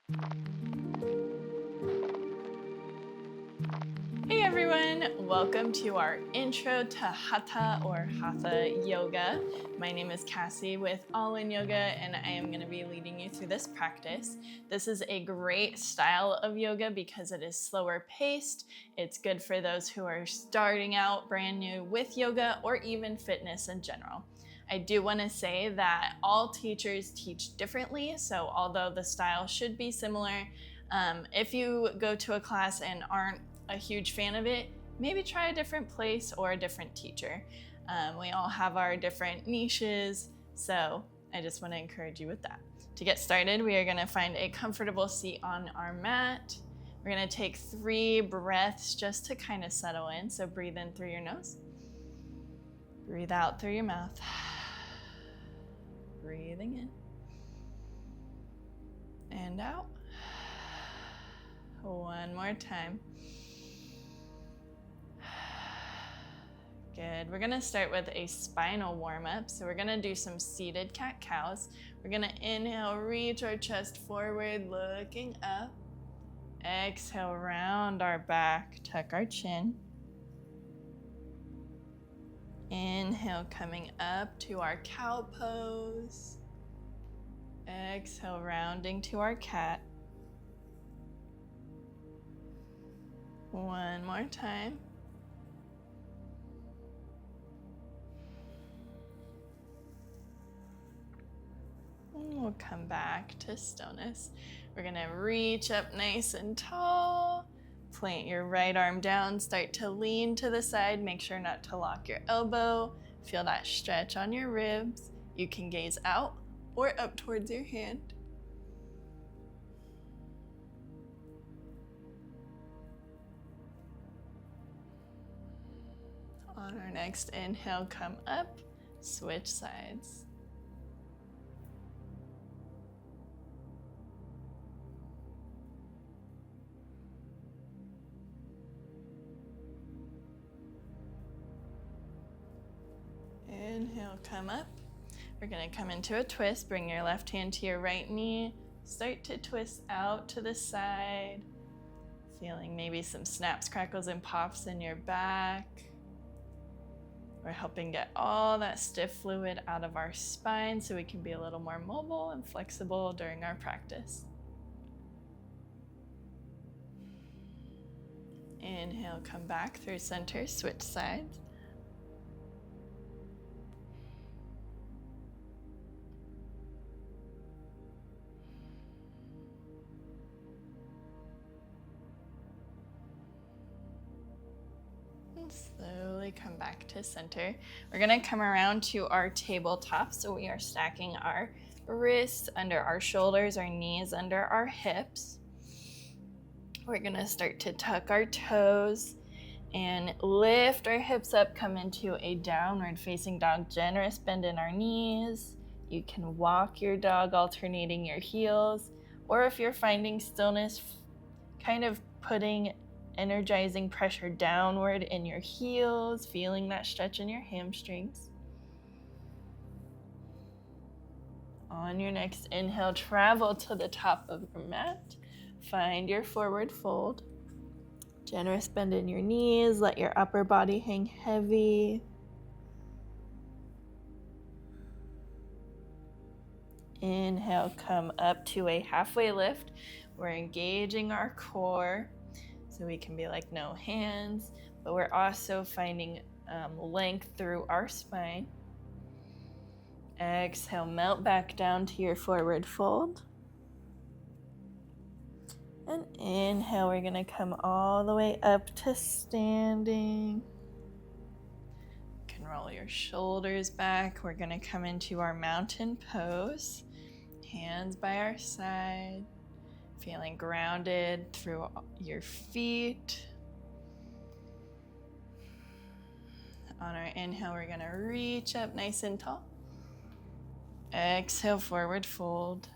Hey everyone, welcome to our intro to Hatha or Hatha Yoga. My name is Cassie with All In Yoga and I am going to be leading you through this practice. This is a great style of yoga because it is slower paced. It's good for those who are starting out brand new with yoga or even fitness in general. I do want to say that all teachers teach differently, so although the style should be similar, if you go to a class and aren't a huge fan of it, maybe try a different place or a different teacher. We all have our different niches, so I just want to encourage you with that. To get started, we are going to find a comfortable seat on our mat. We're going to take 3 breaths just to kind of settle in. So breathe in through your nose. Breathe out through your mouth. Breathing in and out. One more time. Good. We're going to start with a spinal warm-up. So we're going to do some seated cat-cows. We're going to inhale, reach our chest forward, looking up. Exhale, round our back, tuck our chin. Inhale, coming up to our cow pose. Exhale, rounding to our cat. One more time. And we'll come back to stillness. We're gonna reach up nice and tall. Plant your right arm down, start to lean to the side. Make sure not to lock your elbow. Feel that stretch on your ribs. You can gaze out or up towards your hand. On our next inhale, come up, switch sides. Inhale, come up. We're going to come into a twist. Bring your left hand to your right knee. Start to twist out to the side. Feeling maybe some snaps, crackles, and pops in your back. We're helping get all that stiff fluid out of our spine so we can be a little more mobile and flexible during our practice. Inhale, come back through center, switch sides. Slowly come back to center. We're going to come around to our tabletop. So we are stacking our wrists under our shoulders, our knees under our hips. We're going to start to tuck our toes and lift our hips up, come into a downward facing dog, generous bend in our knees. You can walk your dog, alternating your heels, or if you're finding stillness, kind of putting energizing pressure downward in your heels, feeling that stretch in your hamstrings. On your next inhale, travel to the top of your mat. Find your forward fold. Generous bend in your knees. Let your upper body hang heavy. Inhale, come up to a halfway lift. We're engaging our core. So we can be like no hands, but we're also finding length through our spine. Exhale, melt back down to your forward fold. And inhale, we're gonna come all the way up to standing. You can roll your shoulders back. We're gonna come into our mountain pose. Hands by our side. Feeling grounded through your feet. On our inhale, we're going to reach up nice and tall. Exhale, forward fold.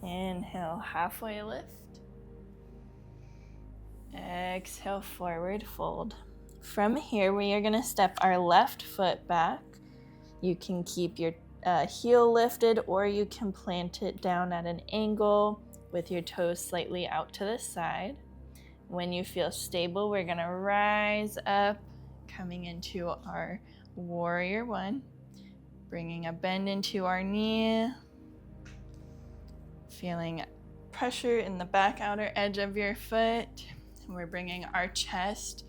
Inhale, halfway lift. Exhale, forward fold. From here, we are going to step our left foot back. You can keep your heel lifted, or you can plant it down at an angle with your toes slightly out to the side. When you feel stable, we're gonna rise up, coming into our warrior one, bringing a bend into our knee, feeling pressure in the back outer edge of your foot. We're bringing our chest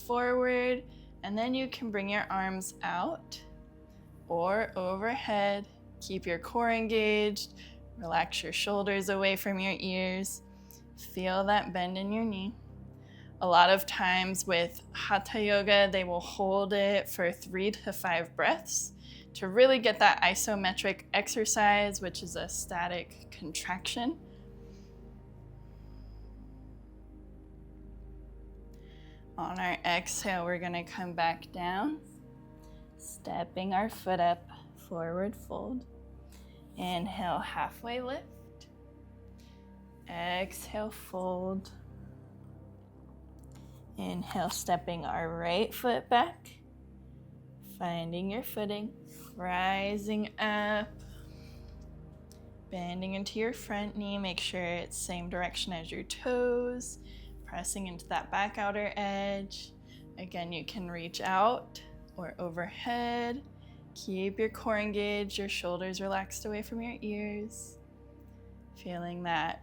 forward, and then you can bring your arms out or overhead. Keep your core engaged, relax your shoulders away from your ears. Feel that bend in your knee. A lot of times with Hatha yoga, they will hold it for 3 to 5 breaths to really get that isometric exercise, which is a static contraction. On our exhale, we're gonna come back down, stepping our foot up, forward fold. Inhale, halfway lift. Exhale, fold. Inhale, stepping our right foot back, finding your footing, rising up, bending into your front knee. Make sure it's same direction as your toes, pressing into that back outer edge. Again, you can reach out or overhead. Keep your core engaged, your shoulders relaxed away from your ears. Feeling that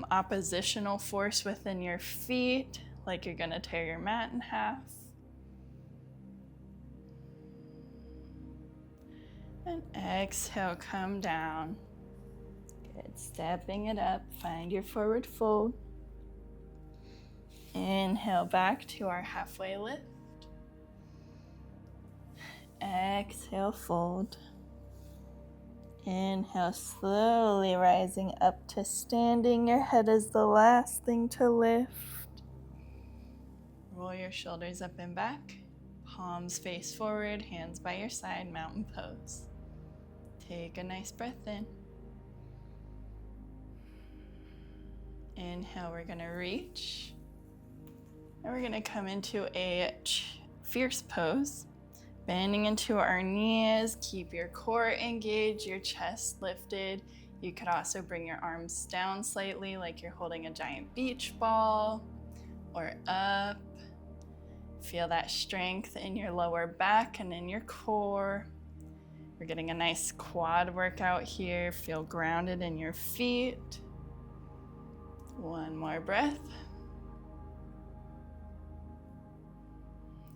oppositional force within your feet, like you're gonna tear your mat in half. And exhale, come down. Good, stepping it up, find your forward fold. Inhale, back to our halfway lift. Exhale, fold. Inhale, slowly rising up to standing. Your head is the last thing to lift. Roll your shoulders up and back. Palms face forward, hands by your side, mountain pose. Take a nice breath in. Inhale, we're gonna reach. And we're gonna come into a fierce pose. Bending into our knees, keep your core engaged, your chest lifted. You could also bring your arms down slightly like you're holding a giant beach ball, or up. Feel that strength in your lower back and in your core. We're getting a nice quad workout here. Feel grounded in your feet. One more breath.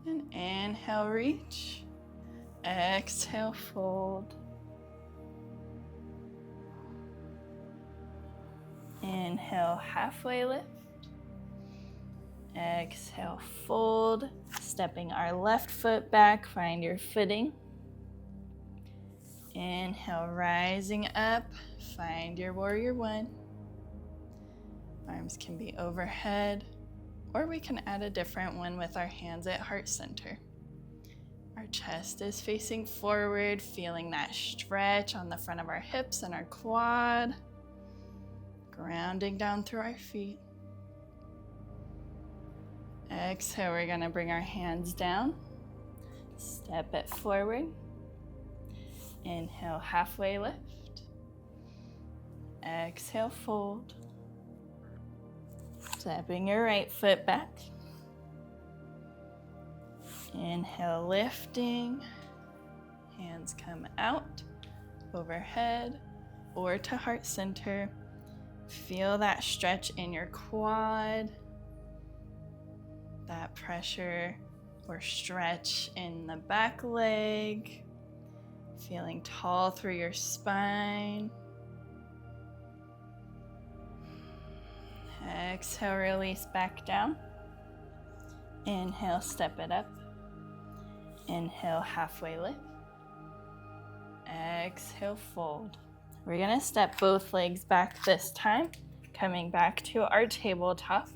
And inhale, reach. Exhale, fold. Inhale, halfway lift. Exhale, fold. Stepping our left foot back, find your footing. Inhale, rising up, find your warrior one. Arms can be overhead, or we can add a different one with our hands at heart center. Our chest is facing forward, feeling that stretch on the front of our hips and our quad. Grounding down through our feet. Exhale, we're gonna bring our hands down. Step it forward. Inhale, halfway lift. Exhale, fold. Stepping your right foot back. Inhale, lifting. Hands come out, overhead, or to heart center. Feel that stretch in your quad. That pressure or stretch in the back leg. Feeling tall through your spine. Exhale, release back down. Inhale, step it up. Inhale, halfway lift. Exhale, fold. We're gonna step both legs back this time, coming back to our tabletop.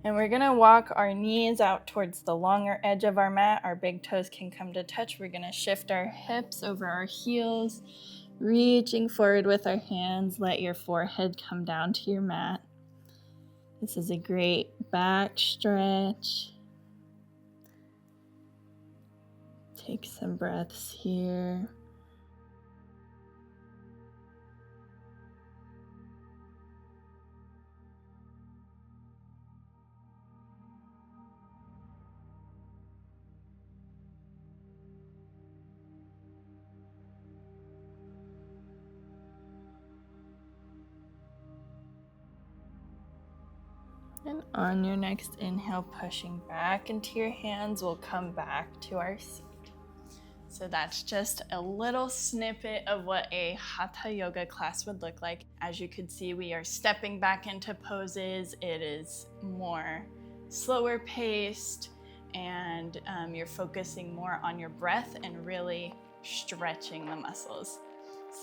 And we're gonna walk our knees out towards the longer edge of our mat. Our big toes can come to touch. We're gonna shift our hips over our heels, reaching forward with our hands. Let your forehead come down to your mat. This is a great back stretch. Take some breaths here. And on your next inhale, pushing back into your hands, we'll come back to our seat. So that's just a little snippet of what a Hatha yoga class would look like. As you can see, we are stepping back into poses. It is more slower paced, and you're focusing more on your breath and really stretching the muscles.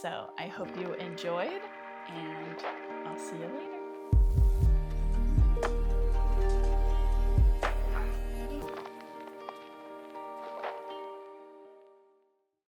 So I hope you enjoyed, and I'll see you later.